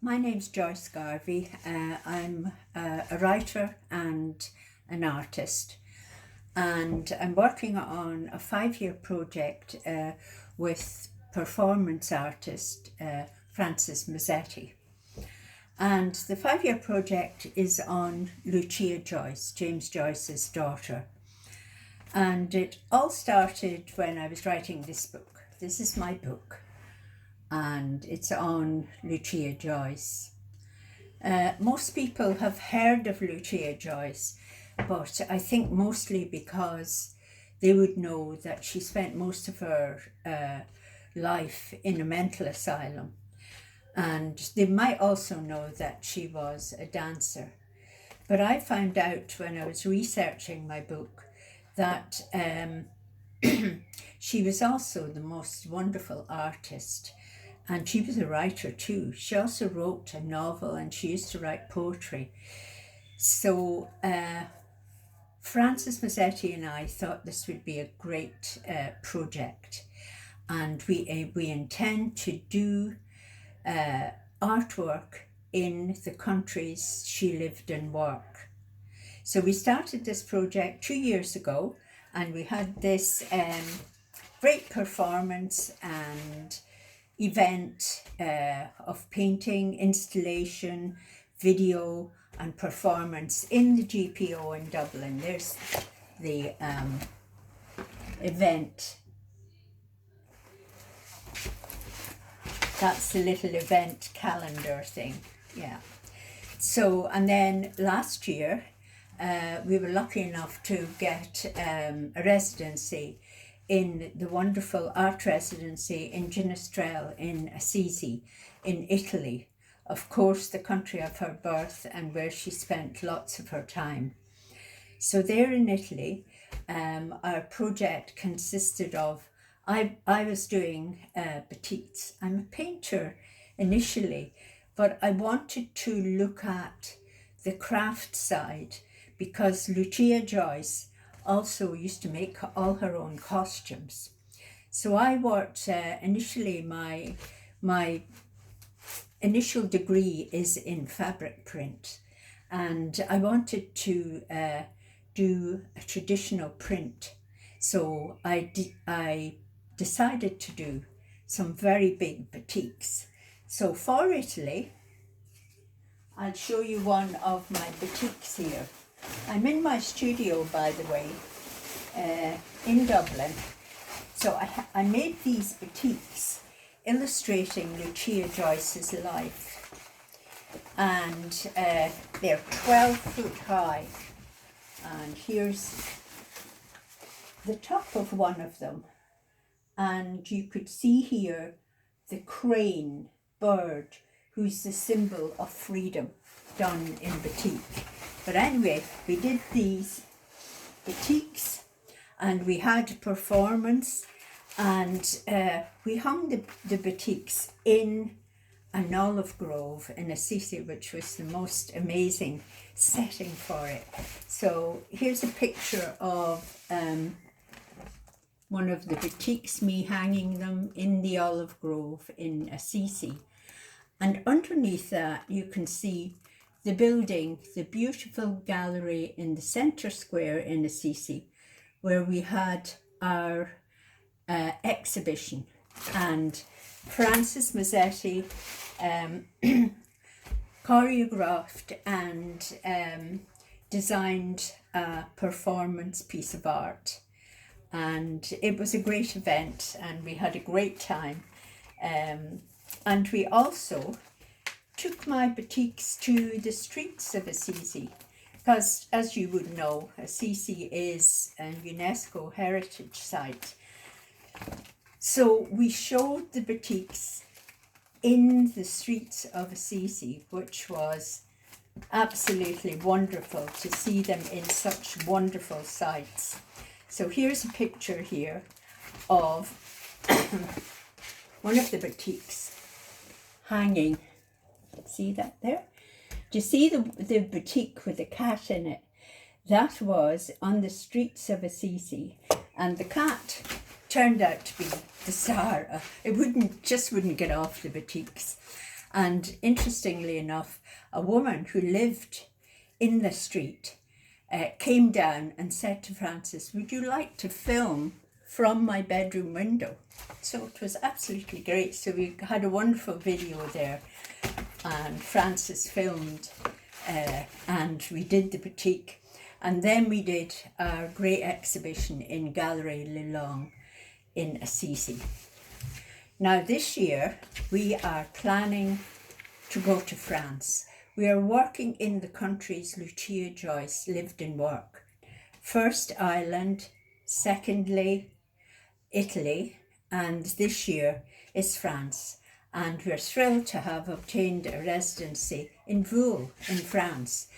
My name's Joyce Garvey. I'm a writer and an artist, and I'm working on a 5-year project with performance artist Frances Mazzetti. And the 5-year project is on Lucia Joyce, James Joyce's daughter. And it all started when I was writing this book. This is my book, and it's on Lucia Joyce. Most people have heard of Lucia Joyce, but I think mostly because they would know that she spent most of her life in a mental asylum. And they might also know that she was a dancer. But I found out when I was researching my book that she was also the most wonderful artist. And she was a writer too. She also wrote a novel and she used to write poetry. So Frances Mazzetti and I thought this would be a great project. And we intend to do artwork in the countries she lived and worked. So we started this project 2 years ago, and we had this great performance and event of painting, installation, video and performance in the GPO in Dublin. There's the event. That's the little event calendar thing, yeah. So, and then last year, we were lucky enough to get a residency in the wonderful art residency in Ginestrelle in Assisi, in Italy. Of course, the country of her birth and where she spent lots of her time. So there in Italy, our project consisted of, I was doing batiks. I'm a painter initially, but I wanted to look at the craft side because Lucia Joyce also used to make all her own costumes. So I worked initially, my initial degree is in fabric print, and I wanted to do a traditional print. So I decided to do some very big batiks. So for Italy, I'll show you one of my batiks here. I'm in my studio, by the way, in Dublin. So I made these batiks illustrating Lucia Joyce's life. And they're 12 foot high. And here's the top of one of them. And you could see here the crane bird, who's the symbol of freedom, done in batik. But anyway, we did these batiks and we had a performance, and we hung the batiks in an olive grove in Assisi, which was the most amazing setting for it. So here's a picture of one of the batiks, me hanging them in the olive grove in Assisi. And underneath that you can see the building, the beautiful gallery in the centre square in Assisi, where we had our exhibition. And Frances Mazzetti choreographed and designed a performance piece of art. And it was a great event and we had a great time. And we also took my batiks to the streets of Assisi, because as you would know, Assisi is a UNESCO heritage site. So we showed the batiks in the streets of Assisi, which was absolutely wonderful to see them in such wonderful sites. So here's a picture here of one of the batiks hanging. See that there? Do you see the batik with the cat in it? That was on the streets of Assisi, and the cat turned out to be the star. It wouldn't get off the batiks. And interestingly enough, a woman who lived in the street came down and said to Frances, would you like to film from my bedroom window? So it was absolutely great. So we had a wonderful video there, and Frances filmed, and we did the boutique. And then we did our great exhibition in Gallery Lelong in Assisi. Now this year we are planning to go to France. We are working in the countries Lucia Joyce lived and worked. First Ireland, secondly Italy, and this year is France. And we're thrilled to have obtained a residency in Voul in France,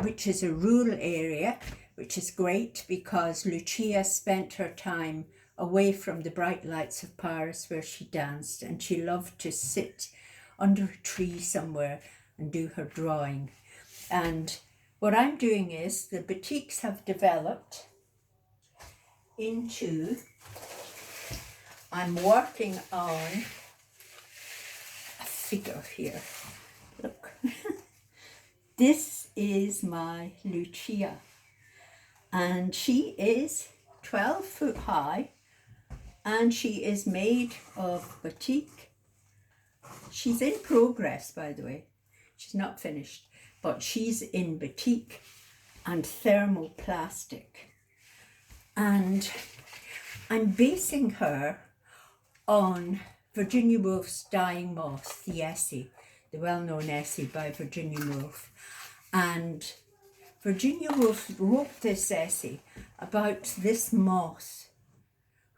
which is a rural area, which is great because Lucia spent her time away from the bright lights of Paris where she danced, and she loved to sit under a tree somewhere and do her drawing. And what I'm doing is the boutiques have developed into, I'm working on a figure here. Look, this is my Lucia, and she is 12 foot high, and she is made of batik. She's in progress, by the way. She's not finished, but she's in batik and thermoplastic. And I'm basing her on Virginia Woolf's Dying Moth, the essay, the well-known essay by Virginia Woolf. And Virginia Woolf wrote this essay about this moth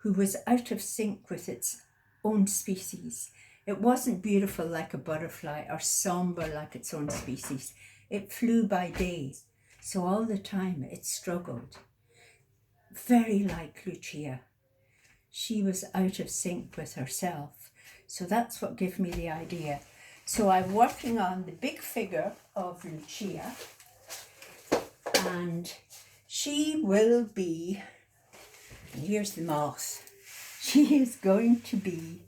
who was out of sync with its own species. It wasn't beautiful like a butterfly or somber like its own species. It flew by day, so all the time it struggled. Very like Lucia. She was out of sync with herself. So that's what gave me the idea. So I'm working on the big figure of Lucia, and she will be, and here's the moth, she is going to be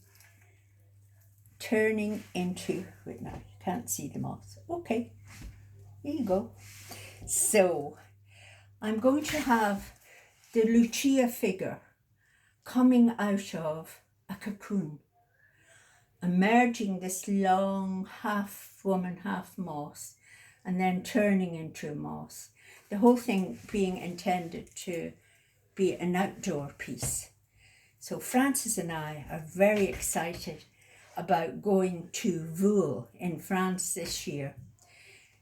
turning into, wait now, you can't see the moth. Okay, here you go. So I'm going to have the Lucia figure coming out of a cocoon, emerging this long half woman, half moth, and then turning into a moth. The whole thing being intended to be an outdoor piece. So Frances and I are very excited about going to Voul in France this year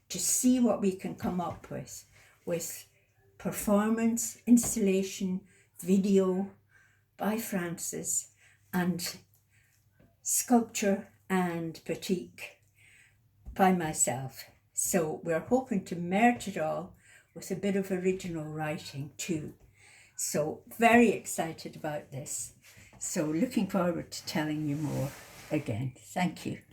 to see what we can come up with performance, installation, video by Frances, and sculpture and batik by myself. So we're hoping to merge it all with a bit of original writing too. So very excited about this. So looking forward to telling you more again. Thank you.